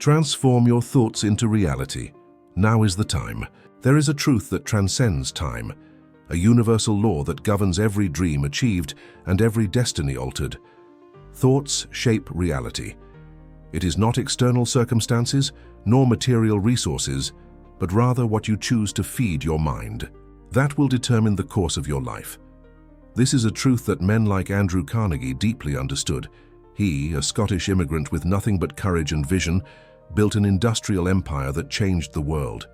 Transform your thoughts into reality. Now is the time. There is a truth that transcends time, a universal law that governs every dream achieved and every destiny altered. Thoughts shape reality. It is not external circumstances, nor material resources, but rather what you choose to feed your mind. That will determine the course of your life. This is a truth that men like Andrew Carnegie deeply understood. He, a Scottish immigrant with nothing but courage and vision, built an industrial empire that changed the world.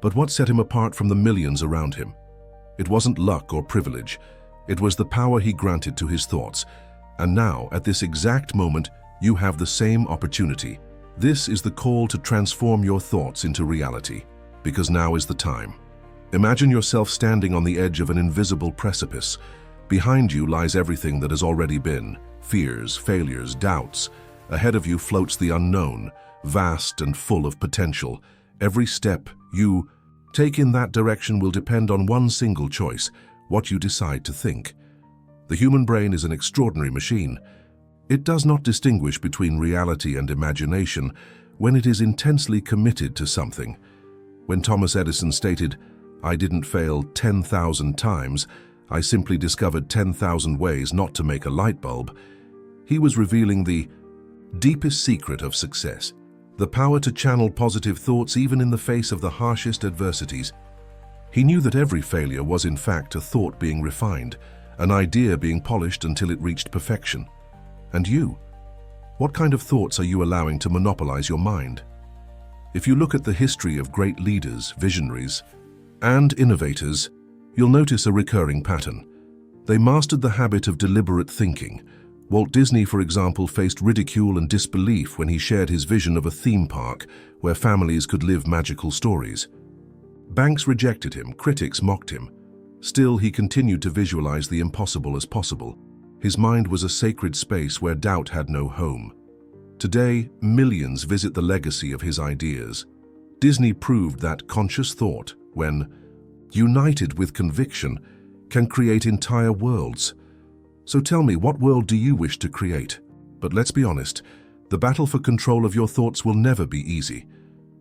But what set him apart from the millions around him? It wasn't luck or privilege. It was the power he granted to his thoughts. And now, at this exact moment, you have the same opportunity. This is the call to transform your thoughts into reality, because now is the time. Imagine yourself standing on the edge of an invisible precipice. Behind you lies everything that has already been: fears, failures, doubts. Ahead of you floats the unknown, vast and full of potential. Every step you take in that direction will depend on one single choice: what you decide to think. The human brain is an extraordinary machine. It does not distinguish between reality and imagination when it is intensely committed to something. When Thomas Edison stated, "I didn't fail 10,000 times, I simply discovered 10,000 ways not to make a light bulb," he was revealing the deepest secret of success: the power to channel positive thoughts even in the face of the harshest adversities. He knew that every failure was in fact a thought being refined, an idea being polished until it reached perfection. And you? What kind of thoughts are you allowing to monopolize your mind? If you look at the history of great leaders, visionaries, and innovators, you'll notice a recurring pattern. They mastered the habit of deliberate thinking. Walt Disney, for example, faced ridicule and disbelief when he shared his vision of a theme park where families could live magical stories. Banks rejected him, critics mocked him. Still, he continued to visualize the impossible as possible. His mind was a sacred space where doubt had no home. Today, millions visit the legacy of his ideas. Disney proved that conscious thought, when united with conviction, can create entire worlds. So tell me, what world do you wish to create? But let's be honest, the battle for control of your thoughts will never be easy.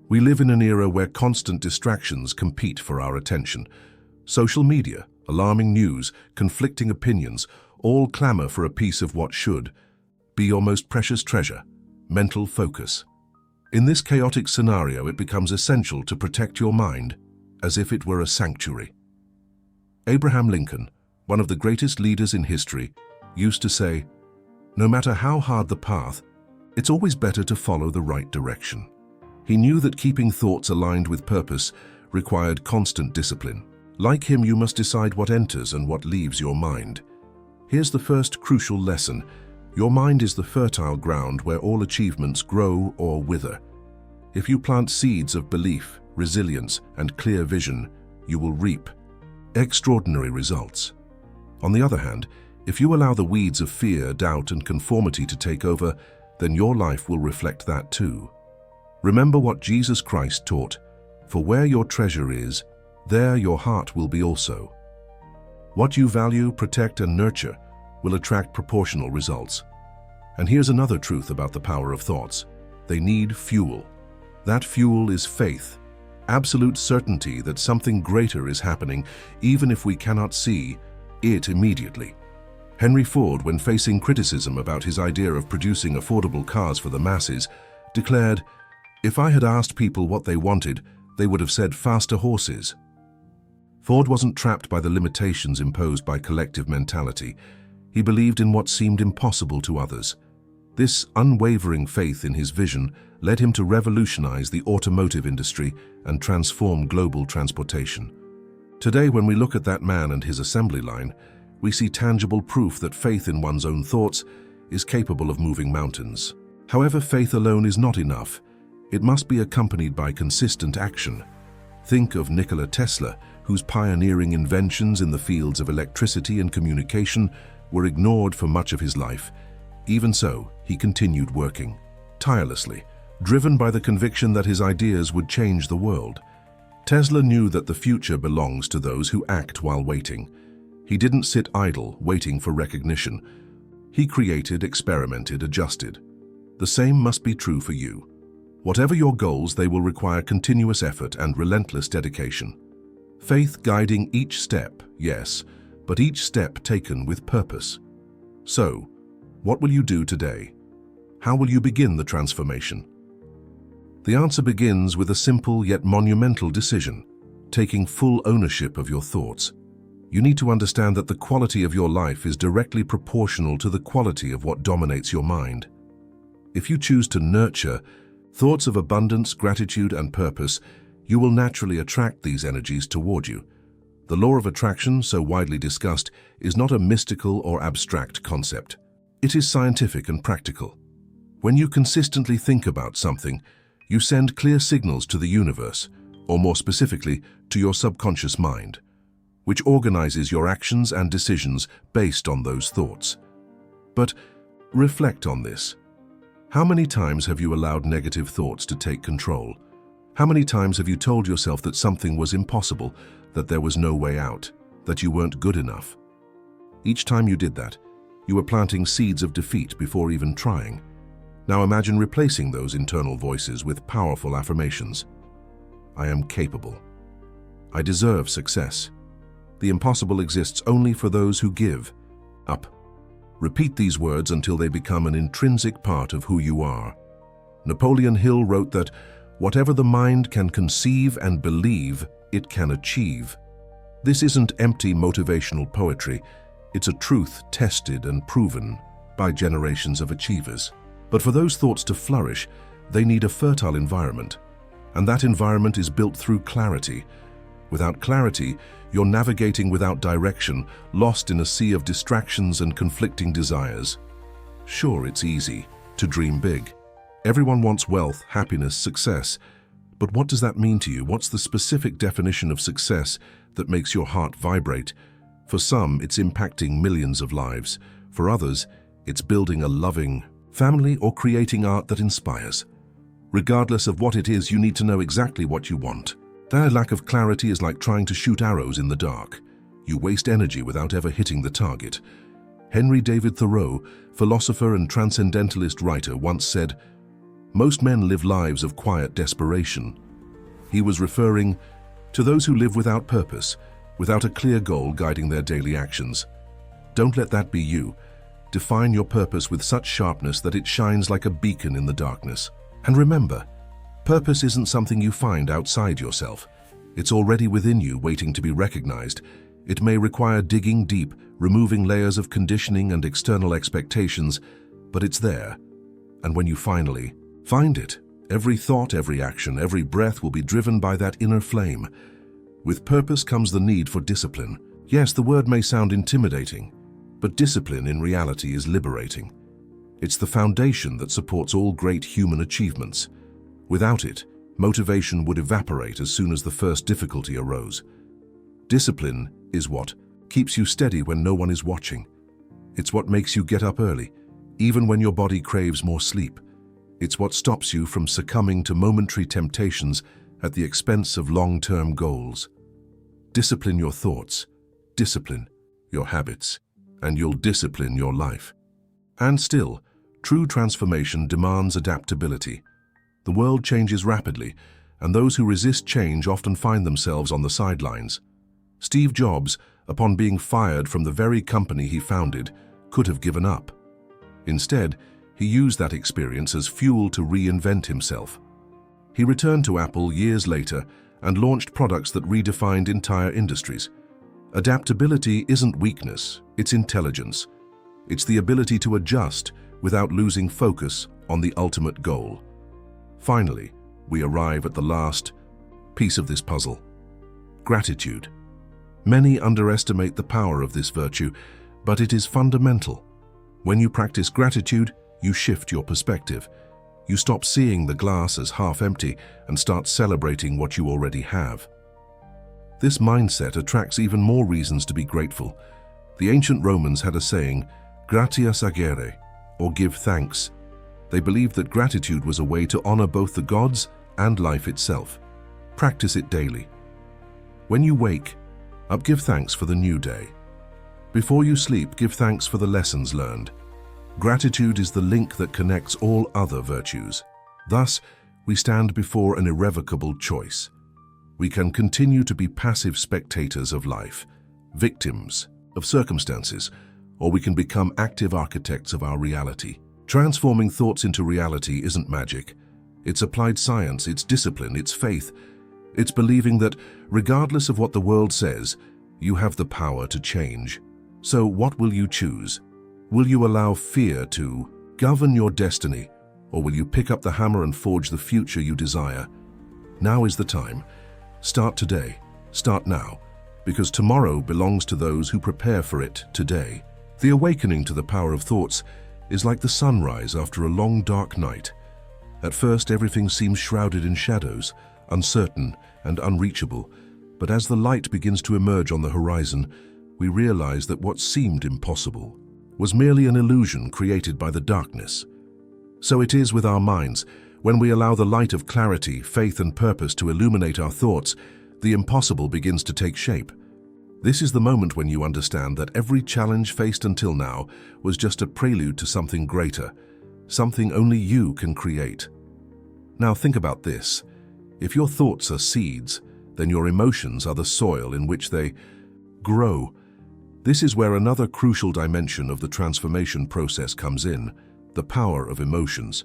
We live in an era where constant distractions compete for our attention. Social media, alarming news, conflicting opinions, all clamor for a piece of what should be your most precious treasure: mental focus. In this chaotic scenario, it becomes essential to protect your mind as if it were a sanctuary. Abraham Lincoln, one of the greatest leaders in history, used to say, "No matter how hard the path, it's always better to follow the right direction." He knew that keeping thoughts aligned with purpose required constant discipline. Like him, you must decide what enters and what leaves your mind. Here's the first crucial lesson: your mind is the fertile ground where all achievements grow or wither. If you plant seeds of belief, resilience, and clear vision, you will reap extraordinary results. On the other hand, if you allow the weeds of fear, doubt, and conformity to take over, then your life will reflect that too. Remember what Jesus Christ taught: "For where your treasure is, there your heart will be also." What you value, protect, and nurture will attract proportional results. And here's another truth about the power of thoughts: they need fuel. That fuel is faith, absolute certainty that something greater is happening, even if we cannot see it immediately. Henry Ford, when facing criticism about his idea of producing affordable cars for the masses, declared, "If I had asked people what they wanted, they would have said faster horses." Ford wasn't trapped by the limitations imposed by collective mentality. He believed in what seemed impossible to others. This unwavering faith in his vision led him to revolutionize the automotive industry and transform global transportation. Today, when we look at that man and his assembly line, we see tangible proof that faith in one's own thoughts is capable of moving mountains. However, faith alone is not enough. It must be accompanied by consistent action. Think of Nikola Tesla, whose pioneering inventions in the fields of electricity and communication were ignored for much of his life. Even so, he continued working tirelessly, driven by the conviction that his ideas would change the world. Tesla knew that the future belongs to those who act while waiting. He didn't sit idle, waiting for recognition. He created, experimented, adjusted. The same must be true for you. Whatever your goals, they will require continuous effort and relentless dedication. Faith guiding each step, yes, but each step taken with purpose. So, what will you do today? How will you begin the transformation? The answer begins with a simple yet monumental decision: taking full ownership of your thoughts. You need to understand that the quality of your life is directly proportional to the quality of what dominates your mind. If you choose to nurture thoughts of abundance, gratitude, and purpose, you will naturally attract these energies toward you. The law of attraction, so widely discussed, is not a mystical or abstract concept. It is scientific and practical. When you consistently think about something, you send clear signals to the universe, or more specifically, to your subconscious mind, which organizes your actions and decisions based on those thoughts. But reflect on this. How many times have you allowed negative thoughts to take control? How many times have you told yourself that something was impossible, that there was no way out, that you weren't good enough? Each time you did that, you were planting seeds of defeat before even trying. Now imagine replacing those internal voices with powerful affirmations. I am capable. I deserve success. The impossible exists only for those who give up. Repeat these words until they become an intrinsic part of who you are. Napoleon Hill wrote that whatever the mind can conceive and believe, it can achieve. This isn't empty motivational poetry. It's a truth tested and proven by generations of achievers. But for those thoughts to flourish, they need a fertile environment. And that environment is built through clarity. Without clarity, you're navigating without direction, lost in a sea of distractions and conflicting desires. Sure, it's easy to dream big. Everyone wants wealth, happiness, success. But what does that mean to you? What's the specific definition of success that makes your heart vibrate? For some, it's impacting millions of lives. For others, it's building a loving family or creating art that inspires. Regardless of what it is, you need to know exactly what you want. That lack of clarity is like trying to shoot arrows in the dark. You waste energy without ever hitting the target. Henry David Thoreau, philosopher and transcendentalist writer, once said, "Most men live lives of quiet desperation." He was referring to those who live without purpose, without a clear goal guiding their daily actions. Don't let that be you. Define your purpose with such sharpness that it shines like a beacon in the darkness. And remember, purpose isn't something you find outside yourself. It's already within you, waiting to be recognized. It may require digging deep, removing layers of conditioning and external expectations, but it's there. And when you finally find it, every thought, every action, every breath will be driven by that inner flame. With purpose comes the need for discipline. Yes, the word may sound intimidating, but discipline in reality is liberating. It's the foundation that supports all great human achievements. Without it, motivation would evaporate as soon as the first difficulty arose. Discipline is what keeps you steady when no one is watching. It's what makes you get up early, even when your body craves more sleep. It's what stops you from succumbing to momentary temptations at the expense of long-term goals. Discipline your thoughts, discipline your habits, and you'll discipline your life. And still, true transformation demands adaptability. The world changes rapidly, and those who resist change often find themselves on the sidelines. Steve Jobs, upon being fired from the very company he founded, could have given up. Instead, he used that experience as fuel to reinvent himself. He returned to Apple years later and launched products that redefined entire industries. Adaptability isn't weakness, it's intelligence. It's the ability to adjust without losing focus on the ultimate goal. Finally, we arrive at the last piece of this puzzle: gratitude. Many underestimate the power of this virtue, but it is fundamental. When you practice gratitude, you shift your perspective. You stop seeing the glass as half empty and start celebrating what you already have. This mindset attracts even more reasons to be grateful. The ancient Romans had a saying, gratias agere, or give thanks. They believed that gratitude was a way to honor both the gods and life itself. Practice it daily. When you wake up, give thanks for the new day. Before you sleep, give thanks for the lessons learned. Gratitude is the link that connects all other virtues. Thus, we stand before an irrevocable choice. We can continue to be passive spectators of life, victims of circumstances, or we can become active architects of our reality. Transforming thoughts into reality isn't magic. It's applied science, it's discipline, it's faith. It's believing that, regardless of what the world says, you have the power to change. So what will you choose? Will you allow fear to govern your destiny, or will you pick up the hammer and forge the future you desire? Now is the time. Start today. Start now, because tomorrow belongs to those who prepare for it today. The awakening to the power of thoughts is like the sunrise after a long, dark night. At first, everything seems shrouded in shadows, uncertain and unreachable, but as the light begins to emerge on the horizon, we realize that what seemed impossible was merely an illusion created by the darkness. So it is with our minds. When we allow the light of clarity, faith, and purpose to illuminate our thoughts, the impossible begins to take shape. This is the moment when you understand that every challenge faced until now was just a prelude to something greater, something only you can create. Now think about this. If your thoughts are seeds, then your emotions are the soil in which they grow. This is where another crucial dimension of the transformation process comes in, the power of emotions.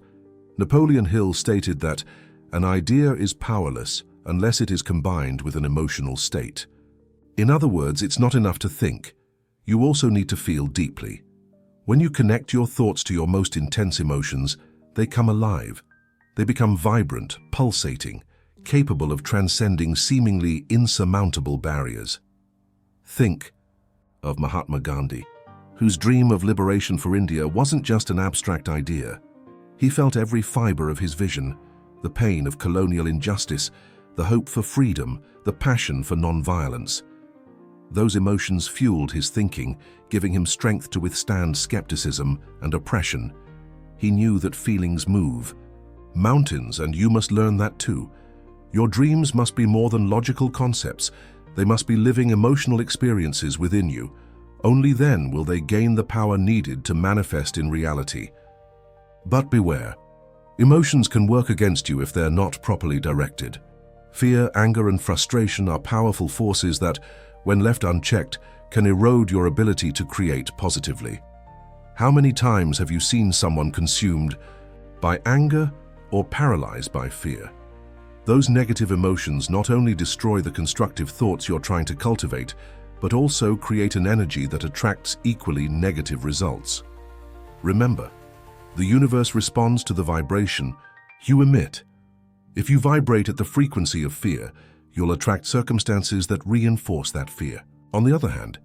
Napoleon Hill stated that an idea is powerless unless it is combined with an emotional state. In other words, it's not enough to think. You also need to feel deeply. When you connect your thoughts to your most intense emotions, they come alive. They become vibrant, pulsating, capable of transcending seemingly insurmountable barriers. Think of Mahatma Gandhi, whose dream of liberation for India wasn't just an abstract idea. He felt every fiber of his vision, the pain of colonial injustice, the hope for freedom, the passion for non-violence. Those emotions fueled his thinking, giving him strength to withstand skepticism and oppression. He knew that feelings move mountains, and you must learn that too. Your dreams must be more than logical concepts. They must be living emotional experiences within you. Only then will they gain the power needed to manifest in reality. But beware. Emotions can work against you if they're not properly directed. Fear, anger, and frustration are powerful forces that, when left unchecked, can erode your ability to create positively. How many times have you seen someone consumed by anger or paralyzed by fear? Those negative emotions not only destroy the constructive thoughts you're trying to cultivate, but also create an energy that attracts equally negative results. Remember, the universe responds to the vibration you emit. If you vibrate at the frequency of fear, you'll attract circumstances that reinforce that fear. On the other hand,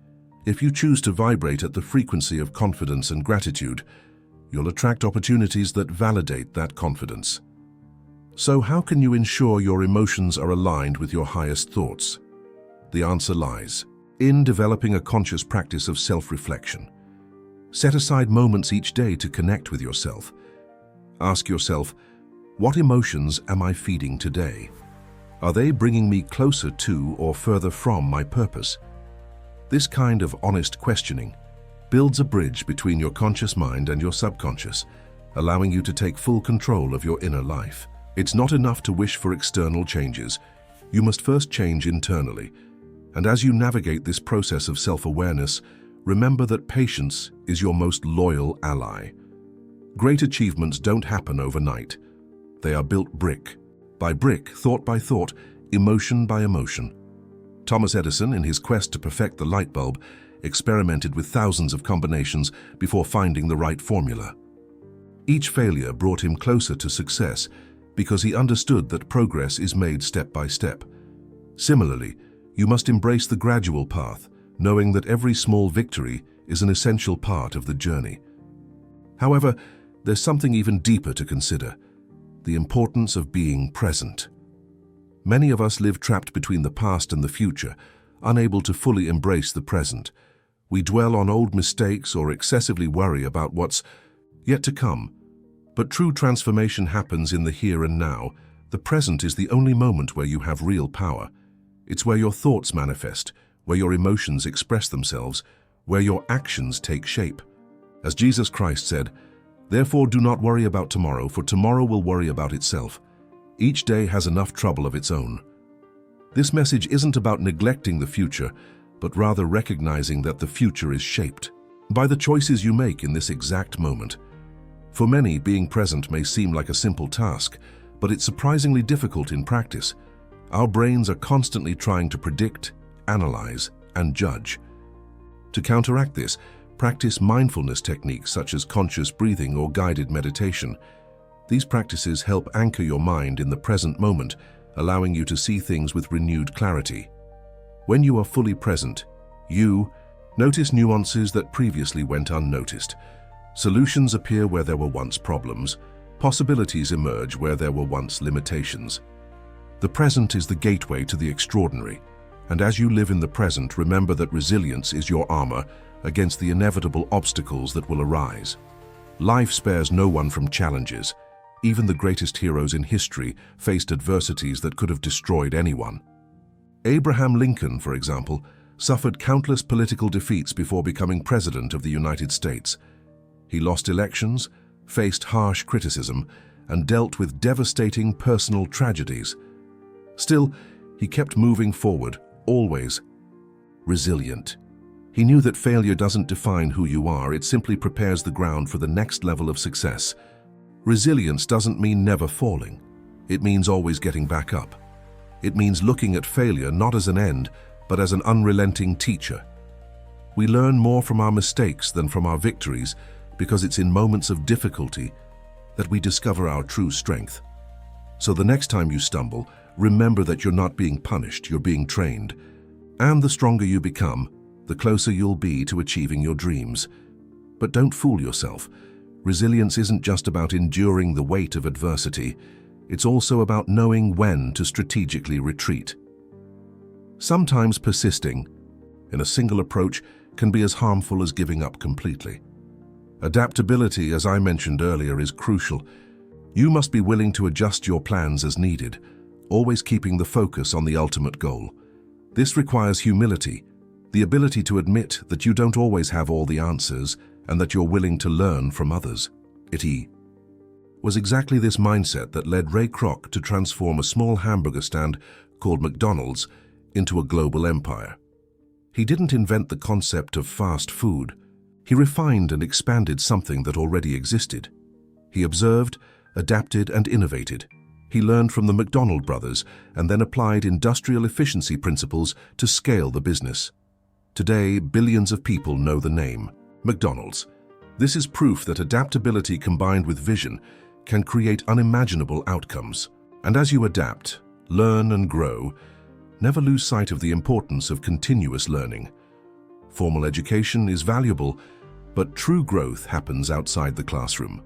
if you choose to vibrate at the frequency of confidence and gratitude, you'll attract opportunities that validate that confidence. So how can you ensure your emotions are aligned with your highest thoughts? The answer lies in developing a conscious practice of self-reflection. Set aside moments each day to connect with yourself. Ask yourself, what emotions am I feeding today? Are they bringing me closer to or further from my purpose? This kind of honest questioning builds a bridge between your conscious mind and your subconscious, allowing you to take full control of your inner life. It's not enough to wish for external changes. You must first change internally. And as you navigate this process of self-awareness, remember that patience is your most loyal ally. Great achievements don't happen overnight. They are built brick by brick, thought by thought, emotion by emotion. Thomas Edison, in his quest to perfect the light bulb, experimented with thousands of combinations before finding the right formula. Each failure brought him closer to success because he understood that progress is made step by step. Similarly, you must embrace the gradual path, knowing that every small victory is an essential part of the journey. However, there's something even deeper to consider: the importance of being present. Many of us live trapped between the past and the future, unable to fully embrace the present. We dwell on old mistakes or excessively worry about what's yet to come. But true transformation happens in the here and now. The present is the only moment where you have real power. It's where your thoughts manifest, where your emotions express themselves, where your actions take shape. As Jesus Christ said, "Therefore do not worry about tomorrow, for tomorrow will worry about itself." Each day has enough trouble of its own. This message isn't about neglecting the future, but rather recognizing that the future is shaped by the choices you make in this exact moment. For many, being present may seem like a simple task, but it's surprisingly difficult in practice. Our brains are constantly trying to predict, analyze, and judge. To counteract this, practice mindfulness techniques such as conscious breathing or guided meditation. These practices help anchor your mind in the present moment, allowing you to see things with renewed clarity. When you are fully present, you notice nuances that previously went unnoticed. Solutions appear where there were once problems. Possibilities emerge where there were once limitations. The present is the gateway to the extraordinary, and as you live in the present, remember that resilience is your armor against the inevitable obstacles that will arise. Life spares no one from challenges. Even the greatest heroes in history faced adversities that could have destroyed anyone. Abraham Lincoln, for example, suffered countless political defeats before becoming President of the United States. He lost elections, faced harsh criticism, and dealt with devastating personal tragedies. Still, he kept moving forward, always resilient. He knew that failure doesn't define who you are, it simply prepares the ground for the next level of success. Resilience doesn't mean never falling. It means always getting back up. It means looking at failure not as an end, but as an unrelenting teacher. We learn more from our mistakes than from our victories because it's in moments of difficulty that we discover our true strength. So the next time you stumble, remember that you're not being punished, you're being trained. And the stronger you become, the closer you'll be to achieving your dreams. But don't fool yourself. Resilience isn't just about enduring the weight of adversity. It's also about knowing when to strategically retreat. Sometimes persisting in a single approach can be as harmful as giving up completely. Adaptability, as I mentioned earlier, is crucial. You must be willing to adjust your plans as needed, always keeping the focus on the ultimate goal. This requires humility, the ability to admit that you don't always have all the answers and that you're willing to learn from others. It was exactly this mindset that led Ray Kroc to transform a small hamburger stand called McDonald's into a global empire. He didn't invent the concept of fast food. He refined and expanded something that already existed. He observed, adapted, and innovated. He learned from the McDonald brothers and then applied industrial efficiency principles to scale the business. Today, billions of people know the name McDonald's. This is proof that adaptability combined with vision can create unimaginable outcomes. And as you adapt, learn, and grow, never lose sight of the importance of continuous learning. Formal education is valuable, but true growth happens outside the classroom.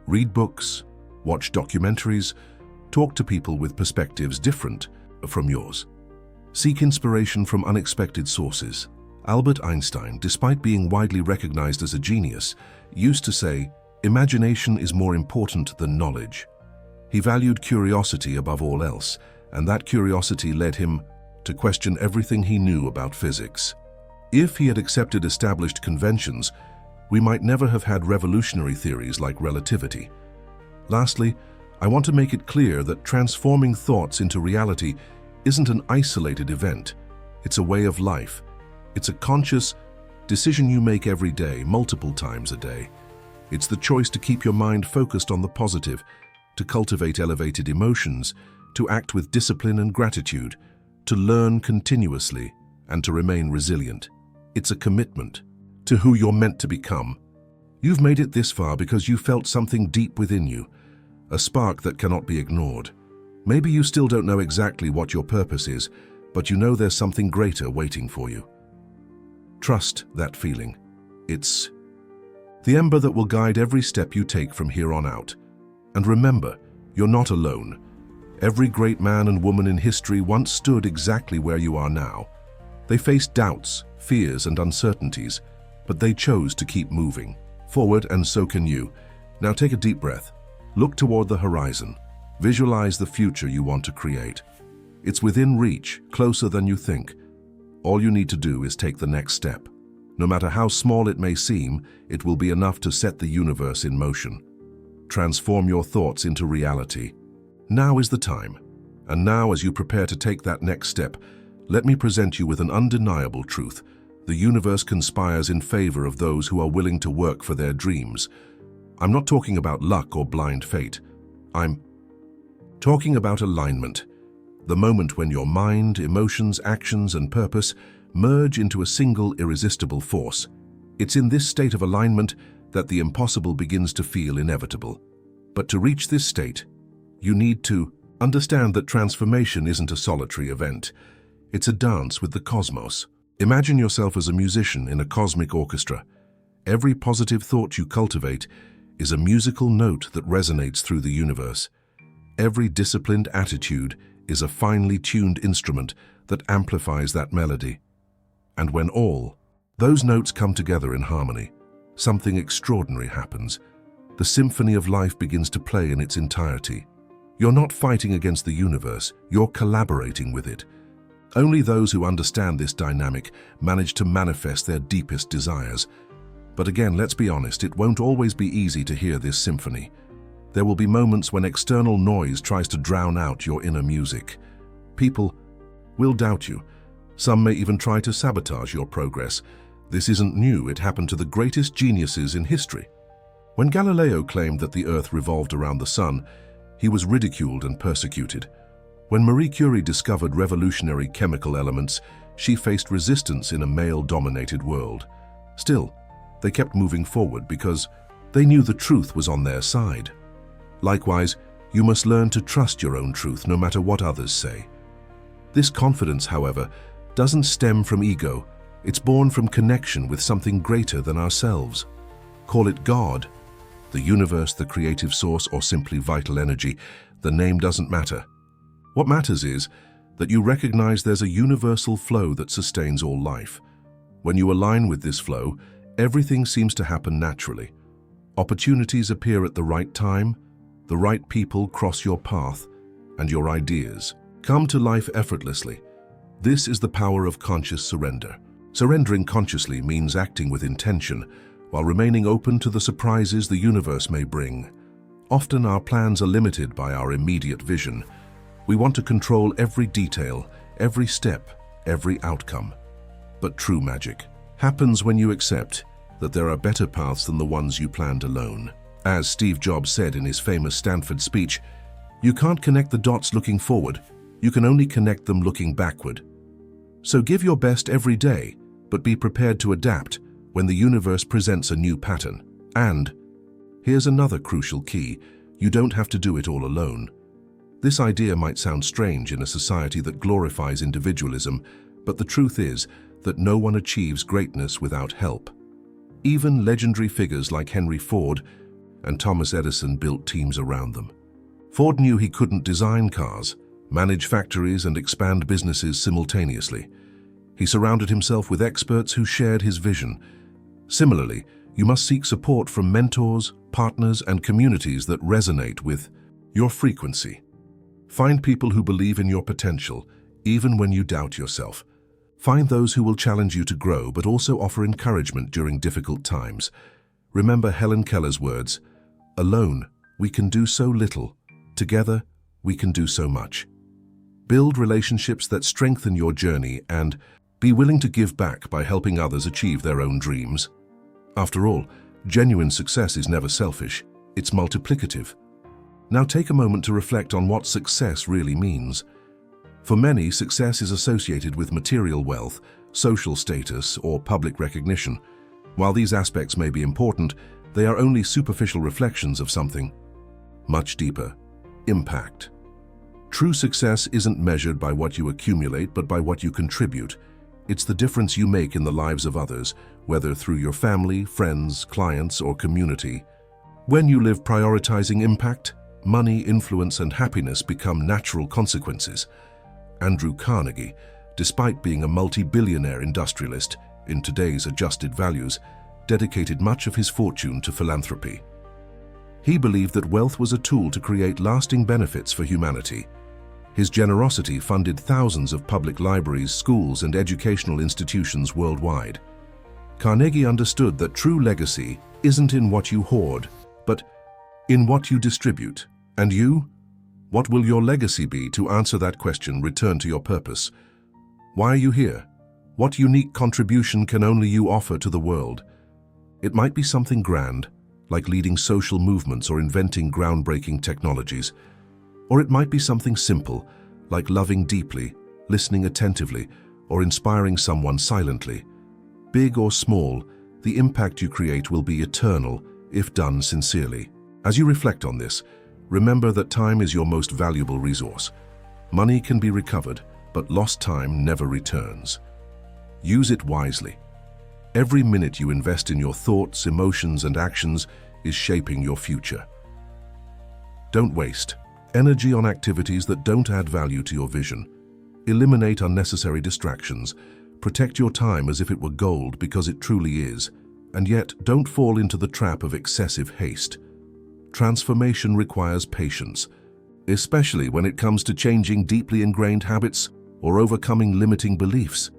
Read books, watch documentaries, talk to people with perspectives different from yours. Seek inspiration from unexpected sources. Albert Einstein, despite being widely recognized as a genius, used to say, "Imagination is more important than knowledge." He valued curiosity above all else, and that curiosity led him to question everything he knew about physics. If he had accepted established conventions, we might never have had revolutionary theories like relativity. Lastly, I want to make it clear that transforming thoughts into reality isn't an isolated event. It's a way of life. It's a conscious decision you make every day, multiple times a day. It's the choice to keep your mind focused on the positive, to cultivate elevated emotions, to act with discipline and gratitude, to learn continuously, and to remain resilient. It's a commitment to who you're meant to become. You've made it this far because you felt something deep within you, a spark that cannot be ignored. Maybe you still don't know exactly what your purpose is, but you know there's something greater waiting for you. Trust that feeling. It's the ember that will guide every step you take from here on out. And remember, you're not alone. Every great man and woman in history once stood exactly where you are now. They faced doubts, fears, and uncertainties, but they chose to keep moving forward, and so can you. Now take a deep breath. Look toward the horizon. Visualize the future you want to create. It's within reach, closer than you think. All you need to do is take the next step. No matter how small it may seem, it will be enough to set the universe in motion. Transform your thoughts into reality. Now is the time. And now, as you prepare to take that next step, let me present you with an undeniable truth. The universe conspires in favor of those who are willing to work for their dreams. I'm not talking about luck or blind fate. I'm talking about alignment. The moment when your mind, emotions, actions, and purpose merge into a single irresistible force. It's in this state of alignment that the impossible begins to feel inevitable. But to reach this state, you need to understand that transformation isn't a solitary event. It's a dance with the cosmos. Imagine yourself as a musician in a cosmic orchestra. Every positive thought you cultivate is a musical note that resonates through the universe. Every disciplined attitude is a finely tuned instrument that amplifies that melody. And when all those notes come together in harmony, something extraordinary happens. The symphony of life begins to play in its entirety. You're not fighting against the universe, you're collaborating with it. Only those who understand this dynamic manage to manifest their deepest desires. But again, let's be honest, it won't always be easy to hear this symphony. There will be moments when external noise tries to drown out your inner music. People will doubt you. Some may even try to sabotage your progress. This isn't new, it happened to the greatest geniuses in history. When Galileo claimed that the Earth revolved around the Sun, he was ridiculed and persecuted. When Marie Curie discovered revolutionary chemical elements, she faced resistance in a male-dominated world. Still, they kept moving forward because they knew the truth was on their side. Likewise, you must learn to trust your own truth no matter what others say. This confidence, however, doesn't stem from ego. It's born from connection with something greater than ourselves. Call it God, the universe, the creative source, or simply vital energy. The name doesn't matter. What matters is that you recognize there's a universal flow that sustains all life. When you align with this flow, everything seems to happen naturally. Opportunities appear at the right time, the right people cross your path, and your ideas come to life effortlessly. This is the power of conscious surrender. Surrendering consciously means acting with intention, while remaining open to the surprises the universe may bring. Often our plans are limited by our immediate vision. We want to control every detail, every step, every outcome. But true magic happens when you accept that there are better paths than the ones you planned alone. As Steve Jobs said in his famous Stanford speech, "You can't connect the dots looking forward, you can only connect them looking backward." So give your best every day, but be prepared to adapt when the universe presents a new pattern. And here's another crucial key: you don't have to do it all alone. This idea might sound strange in a society that glorifies individualism, but the truth is that no one achieves greatness without help. Even legendary figures like Henry Ford and Thomas Edison built teams around them. Ford knew he couldn't design cars, manage factories, and expand businesses simultaneously. He surrounded himself with experts who shared his vision. Similarly, you must seek support from mentors, partners, and communities that resonate with your frequency. Find people who believe in your potential, even when you doubt yourself. Find those who will challenge you to grow, but also offer encouragement during difficult times. Remember Helen Keller's words, "Alone, we can do so little. Together, we can do so much." Build relationships that strengthen your journey and be willing to give back by helping others achieve their own dreams. After all, genuine success is never selfish, it's multiplicative. Now take a moment to reflect on what success really means. For many, success is associated with material wealth, social status, or public recognition. While these aspects may be important, they are only superficial reflections of something much deeper: impact. True success isn't measured by what you accumulate, but by what you contribute. It's the difference you make in the lives of others, whether through your family, friends, clients, or community. When you live prioritizing impact, money, influence, and happiness become natural consequences. Andrew Carnegie, despite being a multi-billionaire industrialist in today's adjusted values, dedicated much of his fortune to philanthropy. He believed that wealth was a tool to create lasting benefits for humanity. His generosity funded thousands of public libraries, schools, and educational institutions worldwide. Carnegie understood that true legacy isn't in what you hoard, but in what you distribute. And you? What will your legacy be? To answer that question, return to your purpose. Why are you here? What unique contribution can only you offer to the world? It might be something grand, like leading social movements or inventing groundbreaking technologies. Or it might be something simple, like loving deeply, listening attentively, or inspiring someone silently. Big or small, the impact you create will be eternal if done sincerely. As you reflect on this, remember that time is your most valuable resource. Money can be recovered, but lost time never returns. Use it wisely. Every minute you invest in your thoughts, emotions, and actions is shaping your future. Don't waste energy on activities that don't add value to your vision. Eliminate unnecessary distractions. Protect your time as if it were gold, because it truly is. And yet, don't fall into the trap of excessive haste. Transformation requires patience, especially when it comes to changing deeply ingrained habits or overcoming limiting beliefs.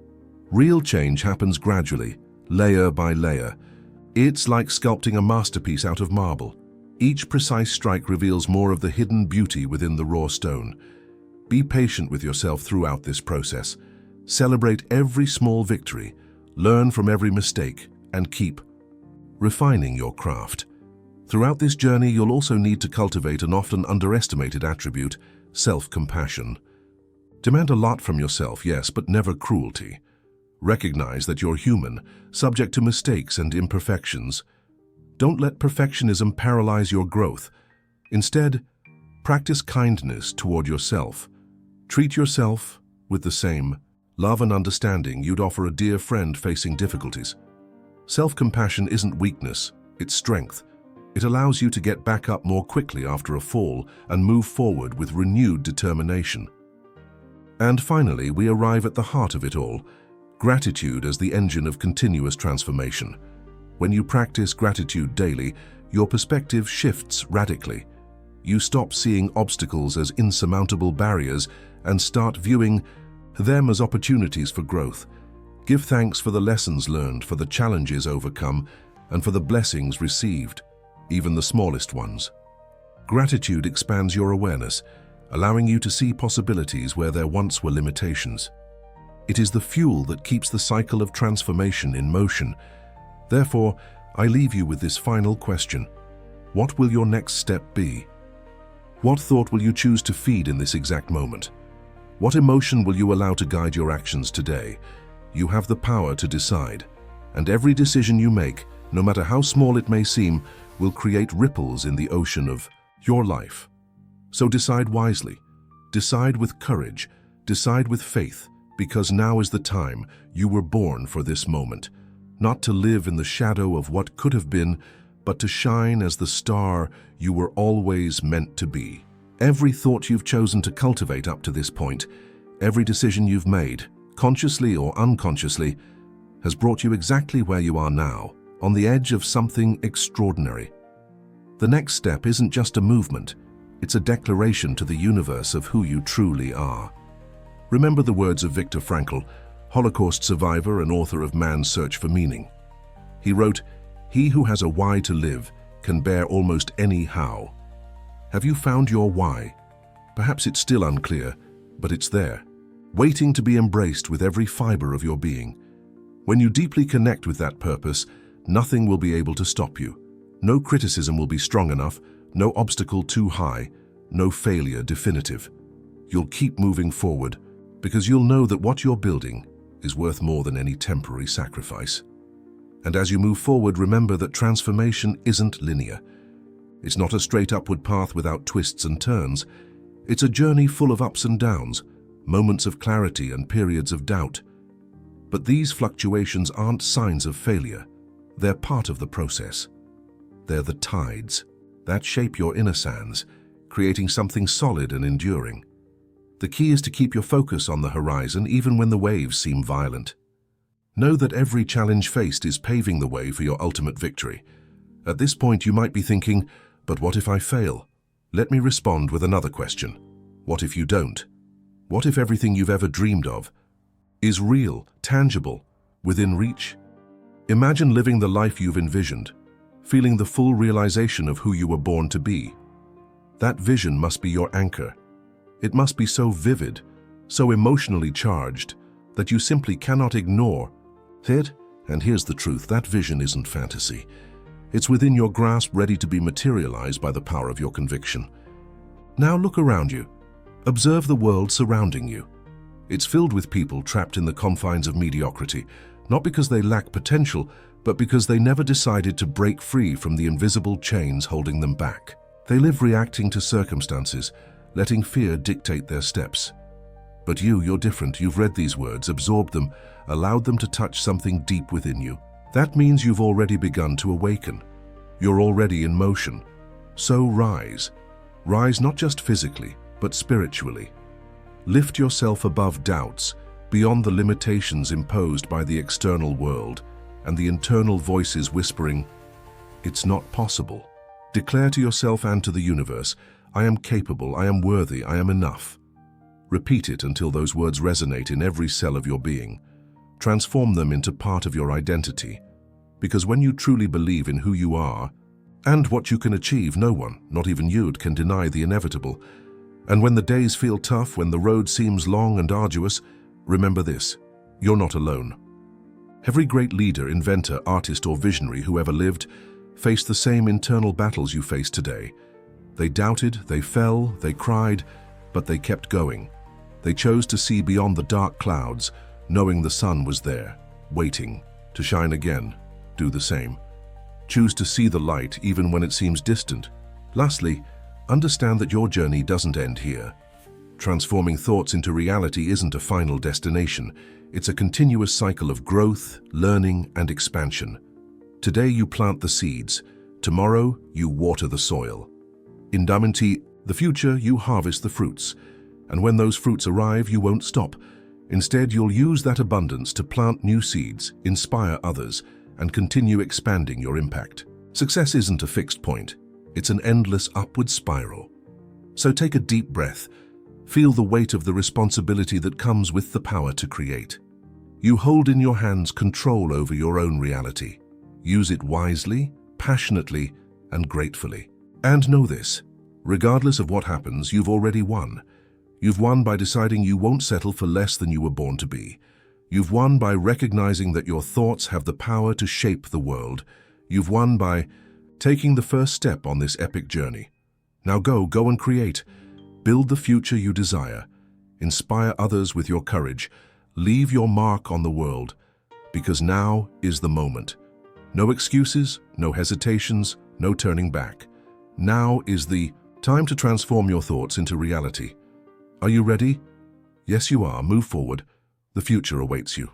Real change happens gradually, layer by layer. It's like sculpting a masterpiece out of marble. Each precise strike reveals more of the hidden beauty within the raw stone. Be patient with yourself throughout this process. Celebrate every small victory, learn from every mistake, and keep refining your craft. Throughout this journey, you'll also need to cultivate an often underestimated attribute: self-compassion. Demand a lot from yourself, yes, but never cruelty. Recognize that you're human, subject to mistakes and imperfections. Don't let perfectionism paralyze your growth. Instead, practice kindness toward yourself. Treat yourself with the same love and understanding you'd offer a dear friend facing difficulties. Self-compassion isn't weakness, it's strength. It allows you to get back up more quickly after a fall and move forward with renewed determination. And finally, we arrive at the heart of it all: gratitude as the engine of continuous transformation. When you practice gratitude daily, your perspective shifts radically. You stop seeing obstacles as insurmountable barriers and start viewing them as opportunities for growth. Give thanks for the lessons learned, for the challenges overcome, and for the blessings received, even the smallest ones. Gratitude expands your awareness, allowing you to see possibilities where there once were limitations. It is the fuel that keeps the cycle of transformation in motion. Therefore, I leave you with this final question: what will your next step be? What thought will you choose to feed in this exact moment? What emotion will you allow to guide your actions today? You have the power to decide, and every decision you make, no matter how small it may seem, will create ripples in the ocean of your life. So decide wisely, decide with courage, decide with faith, because now is the time. You were born for this moment, not to live in the shadow of what could have been, but to shine as the star you were always meant to be. Every thought you've chosen to cultivate up to this point, every decision you've made, consciously or unconsciously, has brought you exactly where you are now, on the edge of something extraordinary. The next step isn't just a movement, it's a declaration to the universe of who you truly are. Remember the words of Viktor Frankl, Holocaust survivor and author of Man's Search for Meaning. He wrote, "He who has a why to live can bear almost any how." Have you found your why? Perhaps it's still unclear, but it's there, waiting to be embraced with every fiber of your being. When you deeply connect with that purpose, nothing will be able to stop you. No criticism will be strong enough, no obstacle too high, no failure definitive. You'll keep moving forward because you'll know that what you're building is worth more than any temporary sacrifice. And as you move forward, remember that transformation isn't linear. It's not a straight upward path without twists and turns. It's a journey full of ups and downs, moments of clarity and periods of doubt. But these fluctuations aren't signs of failure. They're part of the process. They're the tides that shape your inner sands, creating something solid and enduring. The key is to keep your focus on the horizon even when the waves seem violent. Know that every challenge faced is paving the way for your ultimate victory. At this point you might be thinking, but what if I fail? Let me respond with another question. What if you don't? What if everything you've ever dreamed of is real, tangible, within reach? Imagine living the life you've envisioned, feeling the full realization of who you were born to be. That vision must be your anchor, It must be so vivid, so emotionally charged, that you simply cannot ignore it. And here's the truth, that vision isn't fantasy. It's within your grasp, ready to be materialized by the power of your conviction. Now look around you. Observe the world surrounding you. It's filled with people trapped in the confines of mediocrity, not because they lack potential, but because they never decided to break free from the invisible chains holding them back. They live reacting to circumstances, letting fear dictate their steps. But you're different. You've read these words, absorbed them, allowed them to touch something deep within you. That means you've already begun to awaken. You're already in motion. So rise. Rise not just physically, but spiritually. Lift yourself above doubts, beyond the limitations imposed by the external world and the internal voices whispering, "It's not possible." Declare to yourself and to the universe, "I am capable, I am worthy, I am enough." Repeat it until those words resonate in every cell of your being. Transform them into part of your identity. Because when you truly believe in who you are and what you can achieve, no one, not even you, can deny the inevitable. And when the days feel tough, when the road seems long and arduous, remember this: you're not alone. Every great leader, inventor, artist, or visionary who ever lived faced the same internal battles you face today. They doubted, they fell, they cried, but they kept going. They chose to see beyond the dark clouds, knowing the sun was there, waiting to shine again. Do the same. Choose to see the light even when it seems distant. Lastly, understand that your journey doesn't end here. Transforming thoughts into reality isn't a final destination. It's a continuous cycle of growth, learning, and expansion. Today you plant the seeds. Tomorrow you water the soil. In the future you harvest the fruits. And when those fruits arrive, you won't stop. Instead, you'll use that abundance to plant new seeds, inspire others, and continue expanding your impact. Success isn't a fixed point. It's an endless upward spiral. So take a deep breath. Feel the weight of the responsibility that comes with the power to create. You hold in your hands control over your own reality. Use it wisely, passionately, and gratefully. And know this: regardless of what happens, you've already won. You've won by deciding you won't settle for less than you were born to be. You've won by recognizing that your thoughts have the power to shape the world. You've won by taking the first step on this epic journey. Now go and create. Build the future you desire. Inspire others with your courage. Leave your mark on the world, because now is the moment. No excuses, no hesitations, no turning back. Now is the time to transform your thoughts into reality. Are you ready? Yes, you are. Move forward. The future awaits you.